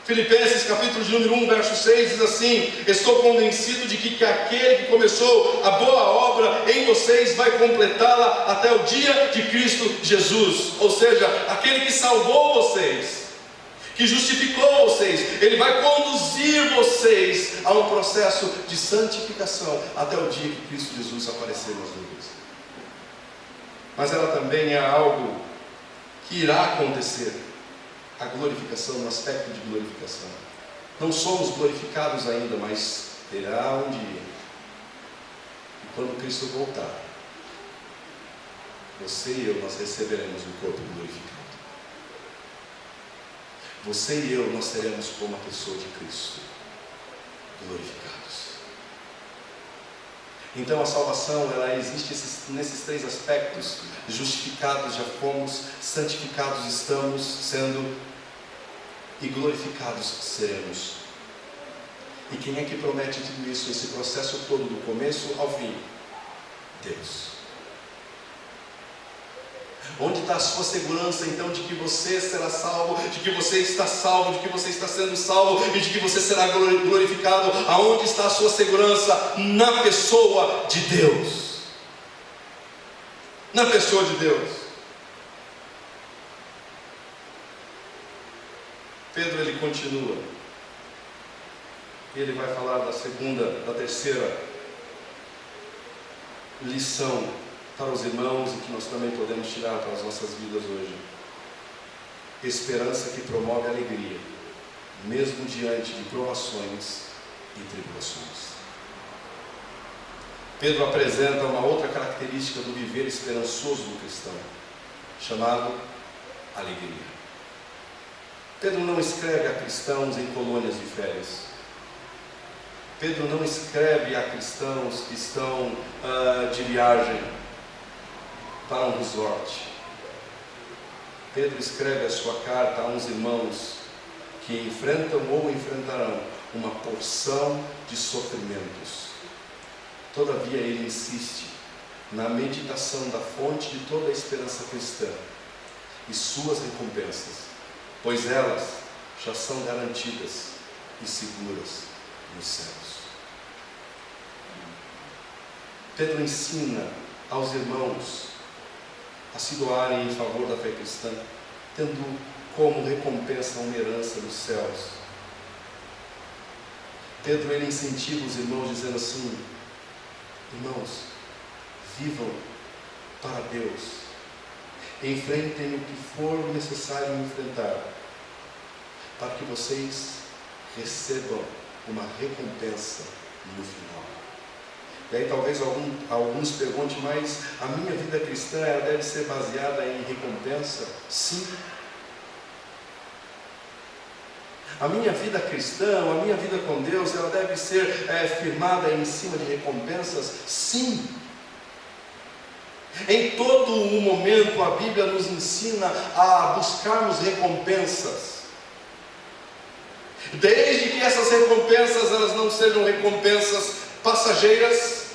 Filipenses capítulo de número 1, verso 6 diz assim: estou convencido de que aquele que começou a boa obra em vocês vai completá-la até o dia de Cristo Jesus. Ou seja, aquele que salvou vocês, que justificou vocês, Ele vai conduzir vocês a um processo de santificação até o dia que Cristo Jesus aparecer nas nuvens. Mas ela também é algo que irá acontecer. A glorificação, no aspecto de glorificação. Não somos glorificados ainda, mas terá um dia. E quando Cristo voltar, você e eu, nós receberemos um corpo glorificado. Você e eu, nós seremos como a pessoa de Cristo, glorificados. Então a salvação, ela existe nesses 3 aspectos. Justificados já fomos, santificados estamos sendo, e glorificados seremos. E quem é que promete tudo isso, esse processo todo, do começo ao fim? Deus. Onde está a sua segurança então de que você será salvo, de que você está salvo, de que você está sendo salvo e de que você será glorificado? Aonde está a sua segurança? Na pessoa de Deus. Na pessoa de Deus. Pedro, ele continua. Ele vai falar da segunda, da terceira lição para os irmãos e que nós também podemos tirar para as nossas vidas hoje. Esperança que promove alegria, mesmo diante de provações e tribulações. Pedro apresenta uma outra característica do viver esperançoso do cristão, chamado alegria. Pedro não escreve a cristãos em colônias de férias. Pedro não escreve a cristãos que estão de viagem para um resort. Pedro escreve a sua carta a uns irmãos que enfrentam ou enfrentarão uma porção de sofrimentos. Todavia ele insiste na meditação da fonte de toda a esperança cristã e suas recompensas, pois elas já são garantidas e seguras nos céus. Pedro ensina aos irmãos a se doarem em favor da fé cristã, tendo como recompensa uma herança dos céus. Pedro, ele incentiva os irmãos dizendo assim: irmãos, vivam para Deus, enfrentem o que for necessário enfrentar, para que vocês recebam uma recompensa no final. E aí talvez alguns perguntem, mas a minha vida cristã ela deve ser baseada em recompensa? Sim. A minha vida cristã, a minha vida com Deus, ela deve ser firmada em cima de recompensas? Sim. Em todo o momento a Bíblia nos ensina a buscarmos recompensas. Desde que essas recompensas elas não sejam recompensas passageiras,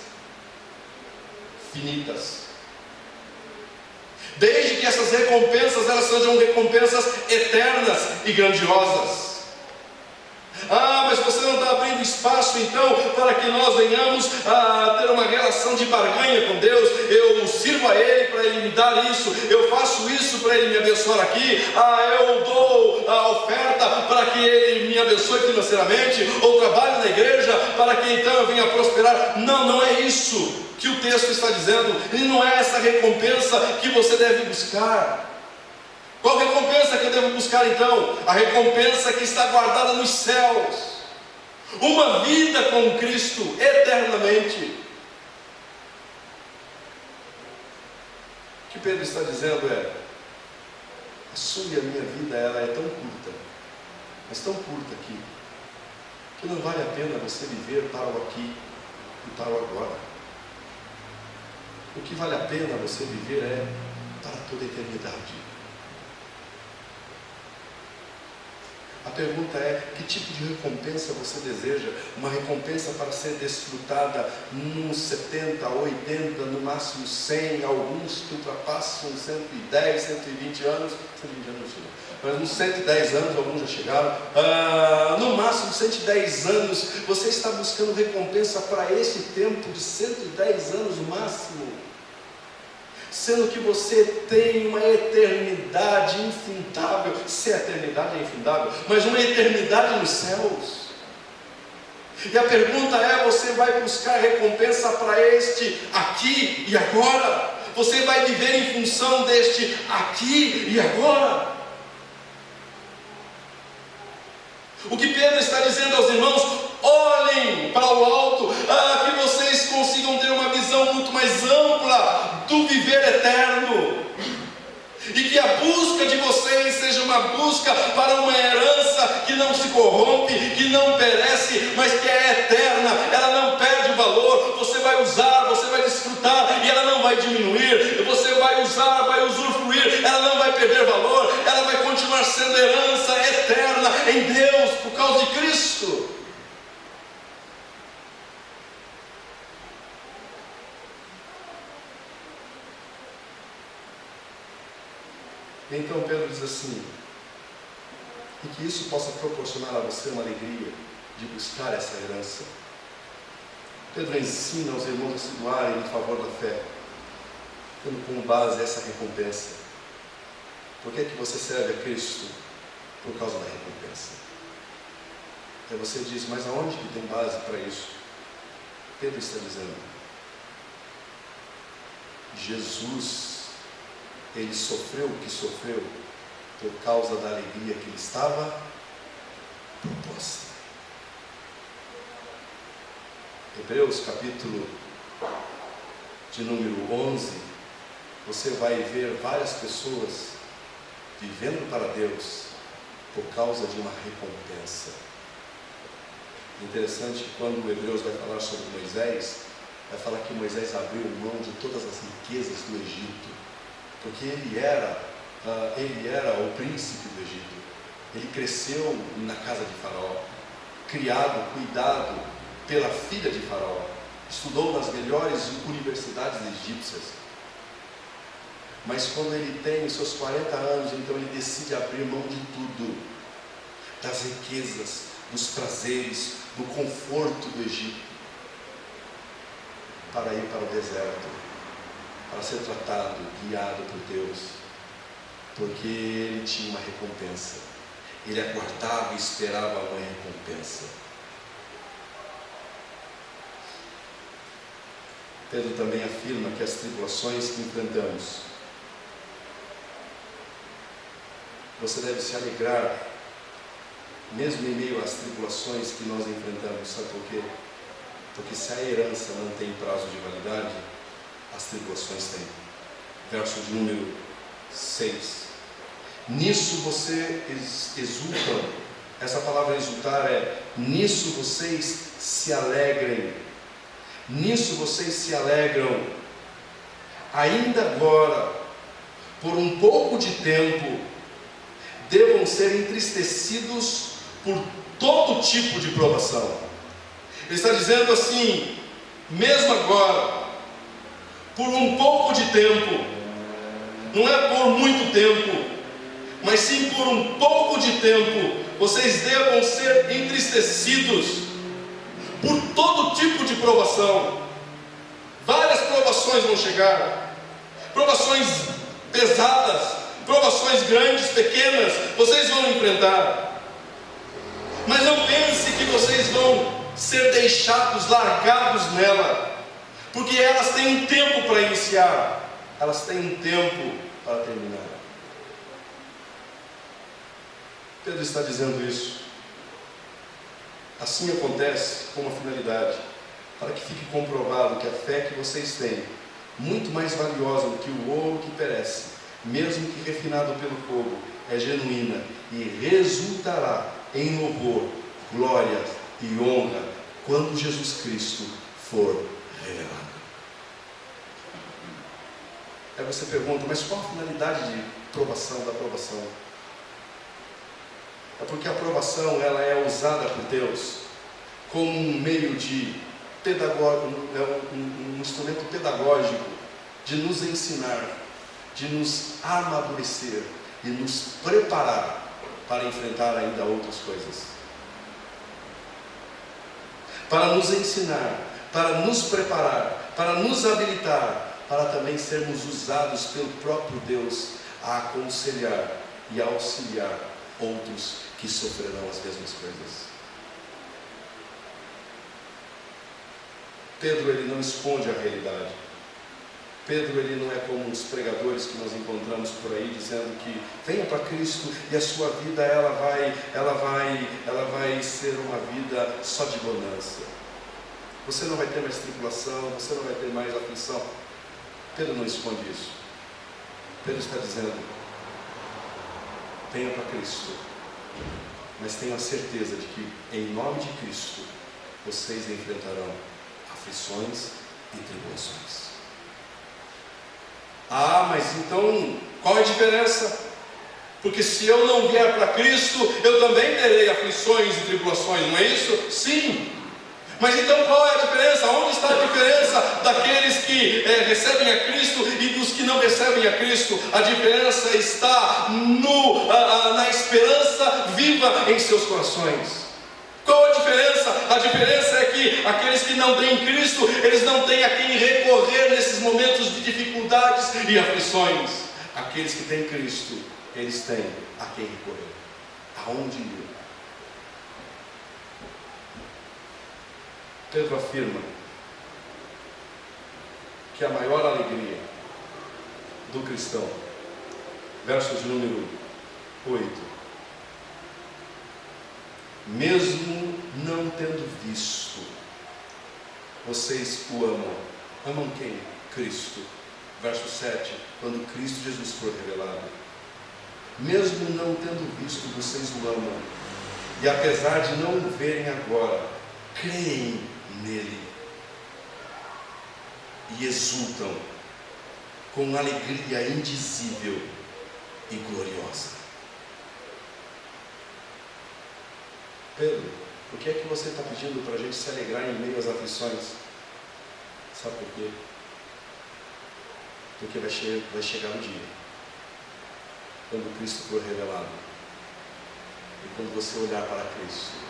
finitas. Desde que essas recompensas elas sejam recompensas eternas e grandiosas. Mas você não está abrindo espaço então para que nós venhamos a ter uma relação de barganha com Deus. Eu sirvo a Ele para Ele me dar isso, eu faço isso para Ele me abençoar aqui, eu dou a oferta para que Ele me abençoe financeiramente, ou trabalho na igreja para que então eu venha prosperar. Não, não é isso que o texto está dizendo, e não é essa recompensa que você deve buscar. Qual recompensa que eu devo buscar então? A recompensa que está guardada nos céus. Uma vida com Cristo eternamente. O que Pedro está dizendo é: a sua e a minha vida ela é tão curta, mas tão curta que não vale a pena você viver para o aqui e para o agora. O que vale a pena você viver é para toda a eternidade. A pergunta é: que tipo de recompensa você deseja? Uma recompensa para ser desfrutada nos 70, 80, no máximo 100, alguns que ultrapassam 110, 120 anos, 120 anos não chegam, mas uns 110 anos, alguns já chegaram, no máximo 110 anos, você está buscando recompensa para esse tempo de 110 anos no máximo? Sendo que você tem uma eternidade infindável. Se a eternidade é infindável, mas uma eternidade nos céus. E a pergunta é: você vai buscar recompensa para este aqui e agora? Você vai viver em função deste aqui e agora? O que Pedro está dizendo aos irmãos: olhem para o alto, que vocês consigam ter uma visão muito mais ampla do viver eterno, e que a busca de vocês seja uma busca para uma herança que não se corrompe, que não perece, mas que é eterna. Ela não perde o valor. Você vai usar, você vai desfrutar, e ela não vai diminuir. Você vai usar, vai usufruir, ela não vai perder valor. Ela vai continuar sendo herança eterna em Deus por causa de Cristo. Então Pedro diz assim, e que isso possa proporcionar a você uma alegria de buscar essa herança. Pedro ensina aos irmãos a se doarem em favor da fé, tendo como base essa recompensa. Por que é que você serve a Cristo? Por causa da recompensa. Aí você diz, mas aonde que tem base para isso? Pedro está dizendo, Jesus, ele sofreu o que sofreu por causa da alegria que lhe estava proposta. Hebreus capítulo de número 11, você vai ver várias pessoas vivendo para Deus por causa de uma recompensa. Interessante que quando o Hebreus vai falar sobre Moisés, vai falar que Moisés abriu mão de todas as riquezas do Egito, porque ele era o príncipe do Egito. Ele cresceu na casa de Faraó, criado, cuidado pela filha de Faraó, estudou nas melhores universidades egípcias. Mas quando ele tem os seus 40 anos, então ele decide abrir mão de tudo, das riquezas, dos prazeres, do conforto do Egito, para ir para o deserto, para ser tratado, guiado por Deus, porque ele tinha uma recompensa. Ele aguardava e esperava uma recompensa. Pedro também afirma que as tribulações que enfrentamos, você deve se alegrar, mesmo em meio às tribulações que nós enfrentamos. Sabe por quê? Porque se a herança não tem prazo de validade, as tribulações têm. Verso de número 6. Nisso você exultam. Essa palavra exultar é, nisso vocês se alegrem. Nisso vocês se alegram. Ainda agora, por um pouco de tempo, devam ser entristecidos por todo tipo de provação. Ele está dizendo assim, mesmo agora, por um pouco de tempo, não é por muito tempo, mas sim por um pouco de tempo, vocês devam ser entristecidos por todo tipo de provação. Várias provações vão chegar, provações pesadas, provações grandes, pequenas, vocês vão enfrentar. Mas não pense que vocês vão ser deixados, largados nela, porque elas têm um tempo para iniciar, elas têm um tempo para terminar. Pedro está dizendo isso. Assim acontece com uma finalidade, para que fique comprovado que a fé que vocês têm, muito mais valiosa do que o ouro que perece, mesmo que refinado pelo fogo, é genuína e resultará em louvor, glória e honra quando Jesus Cristo for revelado. Aí você pergunta, mas qual a finalidade de provação, da provação? É porque a provação, ela é usada por Deus como um meio de um instrumento pedagógico de nos ensinar, de nos amadurecer e nos preparar para enfrentar ainda outras coisas. Para nos ensinar, para nos preparar, para nos habilitar, para também sermos usados pelo próprio Deus a aconselhar e a auxiliar outros que sofrerão as mesmas coisas. Pedro, ele não esconde a realidade. Pedro, ele não é como os pregadores que nós encontramos por aí dizendo que venha para Cristo e a sua vida ela vai ser uma vida só de bonança. Você não vai ter mais tribulação, você não vai ter mais aflição. Pedro não esconde isso. Pedro está dizendo, venha para Cristo, mas tenha a certeza de que em nome de Cristo vocês enfrentarão aflições e tribulações. Ah, mas então qual é a diferença? Porque se eu não vier para Cristo, eu também terei aflições e tribulações, não é isso? Sim, Mas então qual é a diferença? Onde está a diferença daqueles que recebem a Cristo e dos que não recebem a Cristo? A diferença está na esperança viva em seus corações. Qual a diferença? A diferença é que aqueles que não têm Cristo, eles não têm a quem recorrer nesses momentos de dificuldades e aflições. Aqueles que têm Cristo, eles têm a quem recorrer. Aonde ir? Pedro afirma que a maior alegria do cristão, verso de número 8, mesmo não tendo visto, vocês o amam. Amam quem? Cristo. Verso 7, quando Cristo Jesus for revelado. Mesmo não tendo visto, vocês o amam. E apesar de não o verem agora, creem nele e exultam com alegria indizível e gloriosa. Pedro, por que é que você está pedindo para a gente se alegrar em meio às aflições? Sabe por quê? Porque vai chegar o dia quando Cristo for revelado, e quando você olhar para Cristo,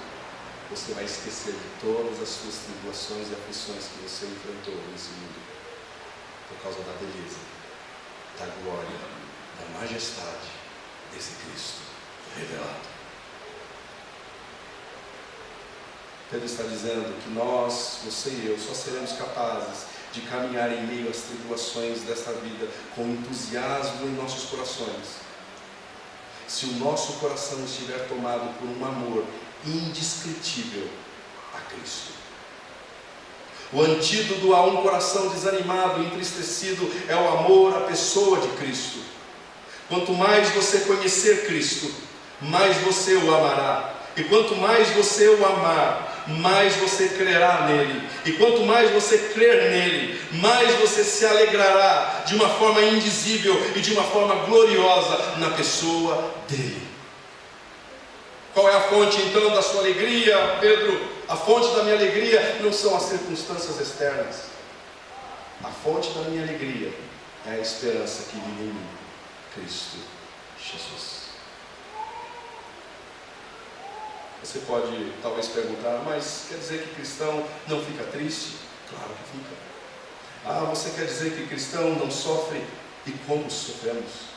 você vai esquecer de todas as suas tribulações e aflições que você enfrentou nesse mundo, por causa da beleza, da glória, da majestade desse Cristo revelado. Pedro está dizendo que nós, você e eu, só seremos capazes de caminhar em meio às tribulações desta vida com entusiasmo em nossos corações, se o nosso coração estiver tomado por um amor indescritível a Cristo. O antídoto a um coração desanimado e entristecido é o amor à pessoa de Cristo. Quanto mais você conhecer Cristo, mais você o amará. E quanto mais você o amar, mais você crerá nele. E quanto mais você crer nele, mais você se alegrará de uma forma indizível e de uma forma gloriosa na pessoa dele. Qual é a fonte então da sua alegria, Pedro? A fonte da minha alegria não são as circunstâncias externas. A fonte da minha alegria é a esperança que vive em mim, Cristo Jesus. Você pode talvez perguntar, mas quer dizer que cristão não fica triste? Claro que fica. Você quer dizer que cristão não sofre? E como sofremos?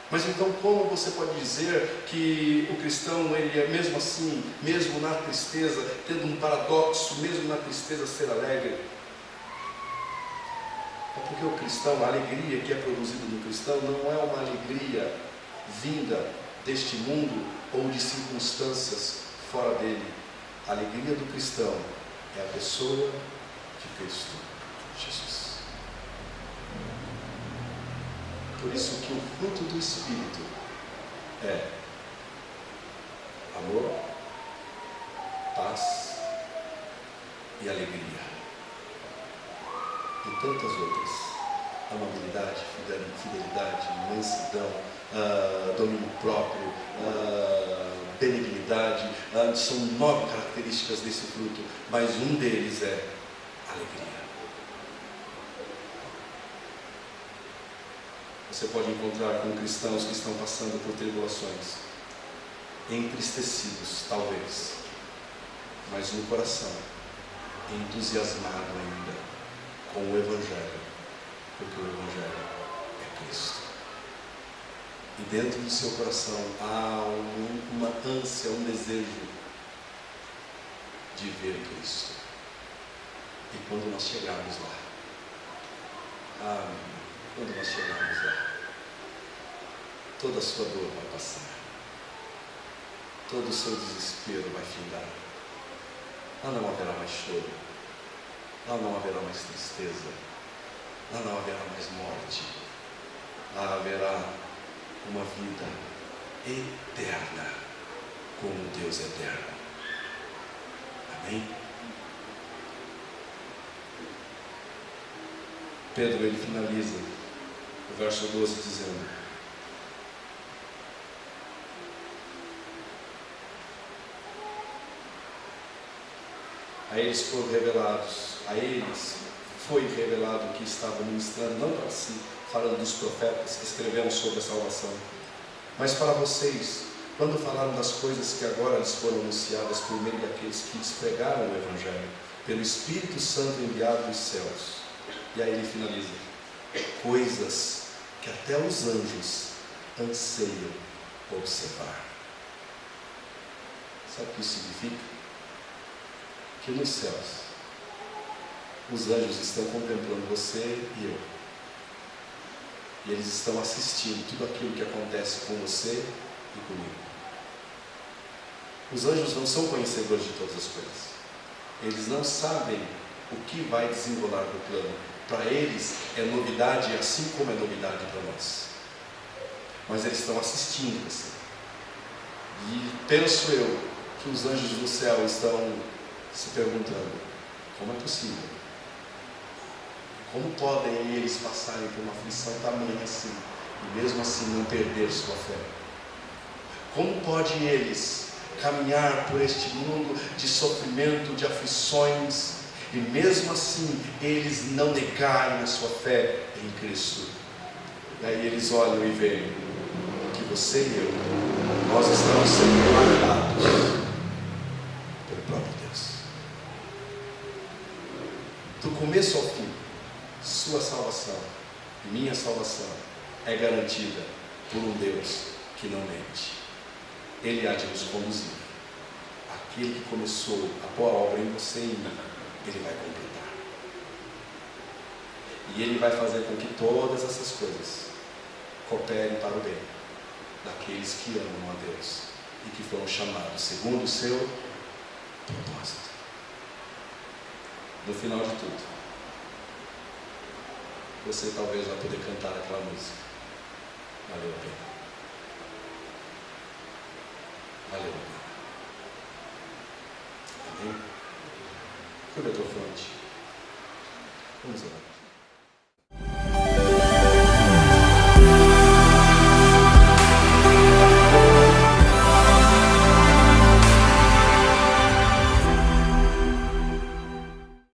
Mas então como você pode dizer que o cristão, ele é mesmo assim, mesmo na tristeza, tendo um paradoxo, mesmo na tristeza ser alegre? É porque o cristão, a alegria que é produzida no cristão não é uma alegria vinda deste mundo ou de circunstâncias fora dele. A alegria do cristão é a pessoa de Cristo Jesus. Por isso que o fruto do Espírito é amor, paz e alegria. E tantas outras. Amabilidade, fidelidade, mansidão, domínio próprio, benignidade. São 9 características desse fruto, mas um deles é alegria. Você pode encontrar com cristãos que estão passando por tribulações, entristecidos, talvez, mas no coração, entusiasmado ainda com o Evangelho, porque o Evangelho é Cristo. E dentro do seu coração há uma ânsia, um desejo de ver Cristo. E quando nós chegarmos lá, quando nós chegarmos lá, toda a sua dor vai passar, todo o seu desespero vai findar. Lá não haverá mais choro, lá não haverá mais tristeza, lá não haverá mais morte, lá haverá uma vida eterna com o Deus eterno. Amém? Pedro, ele finaliza o verso 12 dizendo: A eles foram revelados, a eles foi revelado o que estava ministrando, não para si, falando dos profetas que escreveram sobre a salvação, mas para vocês, quando falaram das coisas que agora lhes foram anunciadas por meio daqueles que lhes pregaram o Evangelho, pelo Espírito Santo enviado dos céus. E aí ele finaliza: coisas que até os anjos anseiam observar. Sabe o que isso significa? Que nos céus, os anjos estão contemplando você e eu. E eles estão assistindo tudo aquilo que acontece com você e comigo. Os anjos não são conhecedores de todas as coisas. Eles não sabem o que vai desenrolar no plano. Para eles é novidade, assim como é novidade para nós. Mas eles estão assistindo você. E penso eu que os anjos do céu estão se perguntando: como é possível? Como podem eles passarem por uma aflição tamanha assim, e mesmo assim não perder sua fé? Como podem eles caminhar por este mundo de sofrimento, de aflições, e mesmo assim eles não negarem a sua fé em Cristo? E aí eles olham e veem que você e eu, nós estamos sendo guardados pelo próprio Deus. Do começo ao fim, sua salvação e minha salvação é garantida por um Deus que não mente. Ele há de nos conduzir. Aquele que começou a pôr a obra em você e em mim, ele vai completar. E ele vai fazer com que todas essas coisas cooperem para o bem daqueles que amam a Deus e que foram chamados segundo o seu propósito. No final de tudo, você talvez vai poder cantar aquela música: valeu a pena. Valeu a pena. Amém? Curva a tua fronte. Vamos orar.